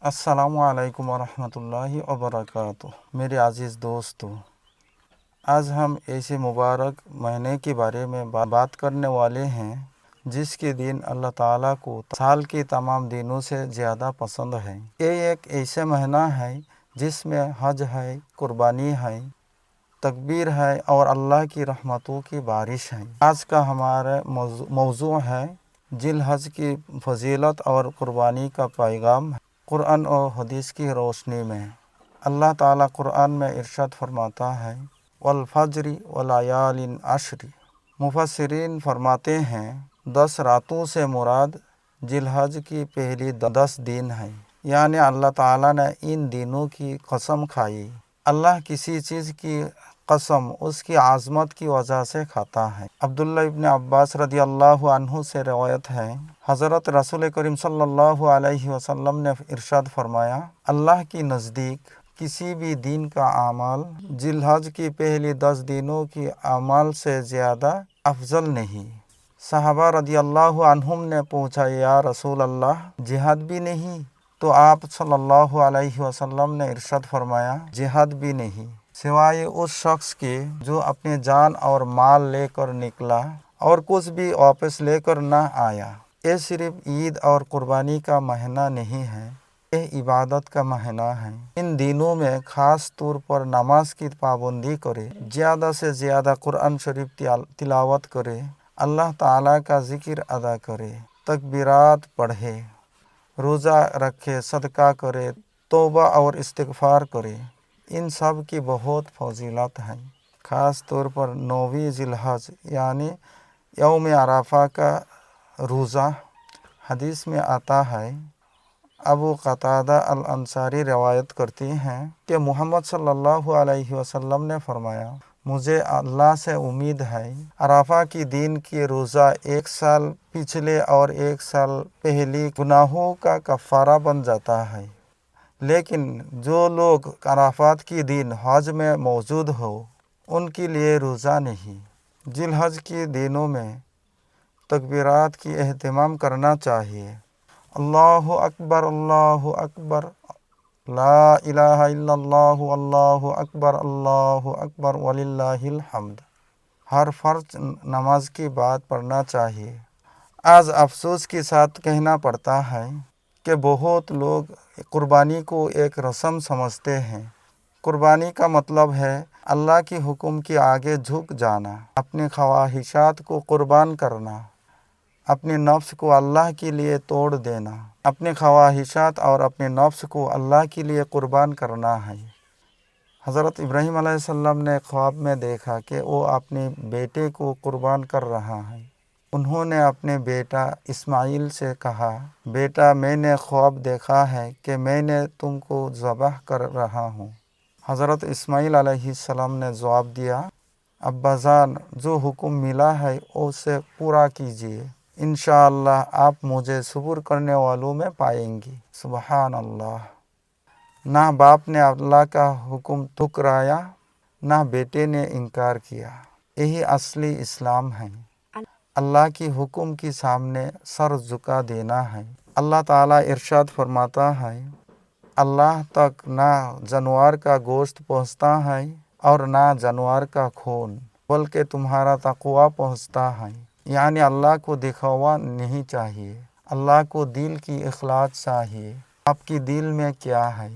السلام علیکم ورحمۃ اللہ وبرکاتہ۔ میرے عزیز دوستو، آج ہم ایسے مبارک مہینے کے بارے میں بات کرنے والے ہیں جس کے دن اللہ تعالیٰ کو سال کے تمام دنوں سے زیادہ پسند ہے۔ یہ ایک ایسا مہینہ ہے جس میں حج ہے، قربانی ہے، تکبیر ہے اور اللہ کی رحمتوں کی بارش ہے۔ آج کا ہمارا موضوع ہے ذی الحج کی فضیلت اور قربانی کا پیغام۔ قرآن و حدیث کی روشنی میں اللہ تعالیٰ قرآن میں ارشاد فرماتا ہے والفجر ولیال عشر۔ مفسرین فرماتے ہیں 10 راتوں سے مراد ذی الحج کی پہلی 10 دن ہے، یعنی اللہ تعالیٰ نے ان دنوں کی قسم کھائی۔ اللہ کسی چیز کی قسم اس کی عظمت کی وجہ سے کھاتا ہے۔ عبداللہ ابن عباس رضی اللہ عنہ سے روایت ہے، حضرت رسول کریم صلی اللہ علیہ وسلم نے ارشاد فرمایا، اللہ کے نزدیک کسی بھی دن کا اعمال ذی الحج کی پہلی 10 دنوں کی اعمال سے زیادہ افضل نہیں۔ صحابہ رضی اللہ عنہم نے پوچھا، یا رسول اللہ، جہاد بھی نہیں؟ تو آپ صلی اللہ علیہ وسلم نے ارشاد فرمایا، جہاد بھی نہیں سوائے اس شخص کے جو اپنے جان اور مال لے کر نکلا اور کچھ بھی واپس لے کر نہ آیا۔ یہ صرف عید اور قربانی کا مہینہ نہیں ہے، یہ عبادت کا مہینہ ہے۔ ان دنوں میں خاص طور پر نماز کی پابندی کرے، زیادہ سے زیادہ قرآن شریف تلاوت کرے، اللہ تعالیٰ کا ذکر ادا کرے، تکبیرات پڑھے، روزہ رکھے، صدقہ کرے، توبہ اور استغفار کرے۔ ان سب کی بہت فضیلت ہے، خاص طور پر 9ویں ذی الحج یعنی یوم عرفہ کا روزہ۔ حدیث میں آتا ہے، ابو قتادہ الانصاری روایت کرتے ہیں کہ محمد صلی اللہ علیہ وسلم نے فرمایا، مجھے اللہ سے امید ہے عرفہ کی دن کے روزہ 1 سال پچھلے اور 1 سال پہلے گناہوں کا کفارہ بن جاتا ہے، لیکن جو لوگ عرفات کی دن حج میں موجود ہو ان کے لیے روزہ نہیں۔ ذی الحج کے دنوں میں تکبیرات کی اہتمام کرنا چاہیے۔ اللہ اکبر، اللہ اکبر، لا الہ الا اللہ، اللہ اکبر وللہ الحمد۔ ہر فرض نماز کے بعد پڑھنا چاہیے۔ آج افسوس کے ساتھ کہنا پڑتا ہے کہ بہت لوگ قربانی کو ایک رسم سمجھتے ہیں۔ قربانی کا مطلب ہے اللہ کے حکم کے آگے جھک جانا، اپنی خواہشات کو قربان کرنا، اپنے نفس کو اللہ کے لیے توڑ دینا۔ اپنی خواہشات اور اپنے نفس کو اللہ کے لیے قربان کرنا ہے۔ حضرت ابراہیم علیہ السلام نے خواب میں دیکھا کہ وہ اپنے بیٹے کو قربان کر رہا ہے۔ انہوں نے اپنے بیٹا اسماعیل سے کہا، بیٹا، میں نے خواب دیکھا ہے کہ میں نے تم کو ذبح کر رہا ہوں۔ حضرت اسماعیل علیہ السلام نے جواب دیا، ابا جان، جو حکم ملا ہے اسے پورا کیجیے، انشاءاللہ آپ مجھے صبر کرنے والوں میں پائیں گے۔ سبحان اللہ! نہ باپ نے اللہ کا حکم ٹھکرایا، نہ بیٹے نے انکار کیا۔ یہی اصلی اسلام ہے، اللہ کے حکم کے سامنے سر جھکا دینا ہے۔ اللہ تعالیٰ ارشاد فرماتا ہے، اللہ تک نہ جانور کا گوشت پہنچتا ہے اور نہ جانور کا خون، بلکہ تمہارا تقوی پہنچتا ہے۔ یعنی اللہ کو دکھاوا نہیں چاہیے، اللہ کو دل کی اخلاص چاہیے۔ آپ کے دل میں کیا ہے؟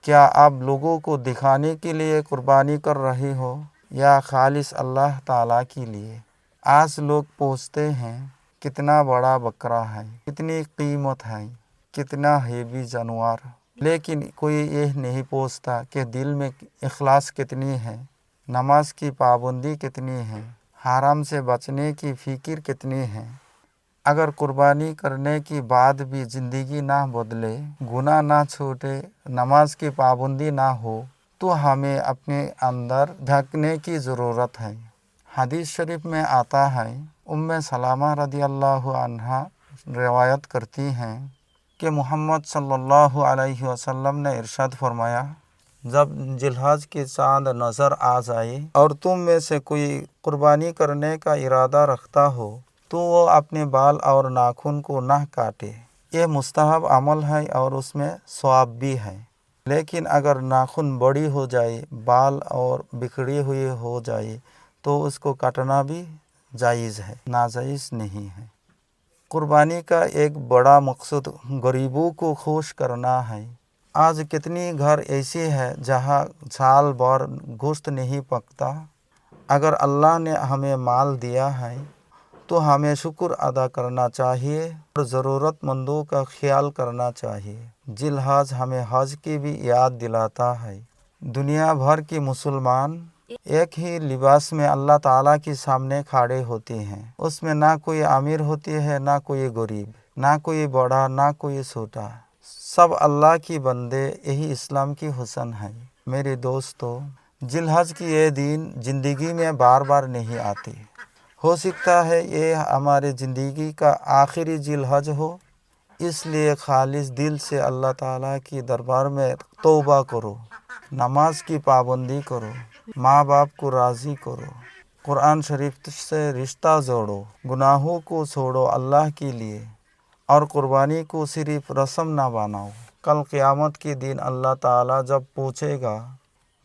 کیا آپ لوگوں کو دکھانے کے لیے قربانی کر رہے ہو یا خالص اللہ تعالیٰ کے لیے؟ آج لوگ پوچھتے ہیں، کتنا بڑا بکرا ہے، کتنی قیمت ہے، کتنا ہیوی جانور، لیکن کوئی یہ نہیں پوچھتا کہ دل میں اخلاص کتنی ہے، نماز کی پابندی کتنی ہے، حرام سے بچنے کی فکر کتنی ہے۔ اگر قربانی کرنے کے بعد بھی زندگی نہ بدلے، گناہ نہ چھوٹے، نماز کی پابندی نہ ہو، تو ہمیں اپنے اندر جھانکنے کی ضرورت ہے۔ حدیث شریف میں آتا ہے، ام سلمہ رضی اللہ عنہا روایت کرتی ہیں کہ محمد صلی اللہ علیہ وسلم نے ارشاد فرمایا، جب ذی الحج کے چاند نظر آ جائے اور تم میں سے کوئی قربانی کرنے کا ارادہ رکھتا ہو تو وہ اپنے بال اور ناخن کو نہ کاٹے۔ یہ مستحب عمل ہے اور اس میں ثواب بھی ہے، لیکن اگر ناخن بڑی ہو جائے، بال اور بکھری ہوئی ہو جائے تو اس کو کاٹنا بھی جائز ہے، ناجائز نہیں ہے۔ قربانی کا ایک بڑا مقصد غریبوں کو خوش کرنا ہے۔ آج کتنی گھر ایسے ہیں جہاں سال بھر گوشت نہیں پکتا۔ اگر اللہ نے ہمیں مال دیا ہے تو ہمیں شکر ادا کرنا چاہیے اور ضرورت مندوں کا خیال کرنا چاہیے۔ ذی الحج ہمیں حج کی بھی یاد دلاتا ہے۔ دنیا بھر کے مسلمان ایک ہی لباس میں اللہ تعالیٰ کے سامنے کھڑے ہوتے ہیں۔ اس میں نہ کوئی امیر ہوتی ہے، نہ کوئی غریب، نہ کوئی بڑا، نہ کوئی چھوٹا، سب اللہ کی بندے۔ یہی اسلام کی حسن ہے۔ میرے دوستو، ذی الحج کی یہ دن زندگی میں بار بار نہیں آتے۔ ہو سکتا ہے یہ ہماری زندگی کا آخری ذی الحج ہو، اس لیے خالص دل سے اللہ تعالیٰ کی دربار میں توبہ کرو، نماز کی پابندی کرو، ماں باپ کو راضی کرو، قرآن شریف سے رشتہ جوڑو، گناہوں کو چھوڑو اللہ کے لیے، اور قربانی کو صرف رسم نہ بناؤ۔ کل قیامت کے دن اللہ تعالیٰ جب پوچھے گا،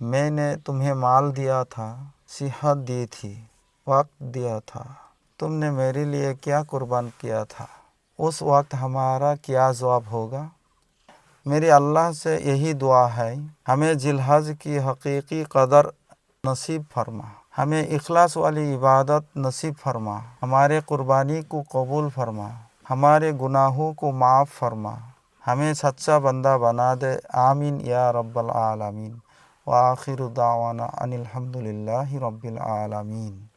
میں نے تمہیں مال دیا تھا، صحت دی تھی، وقت دیا تھا، تم نے میرے لیے کیا قربان کیا تھا؟ اس وقت ہمارا کیا جواب ہوگا؟ میری اللہ سے یہی دعا ہے، ہمیں ذی الحج کی حقیقی قدر نصیب فرما، ہمیں اخلاص والی عبادت نصیب فرما، ہمارے قربانی کو قبول فرما، ہمارے گناہوں کو معاف فرما، ہمیں سچا بندہ بنا دے۔ آمین یا رب العالمین۔ وآخر دعوانا ان الحمد للہ رب العالمین۔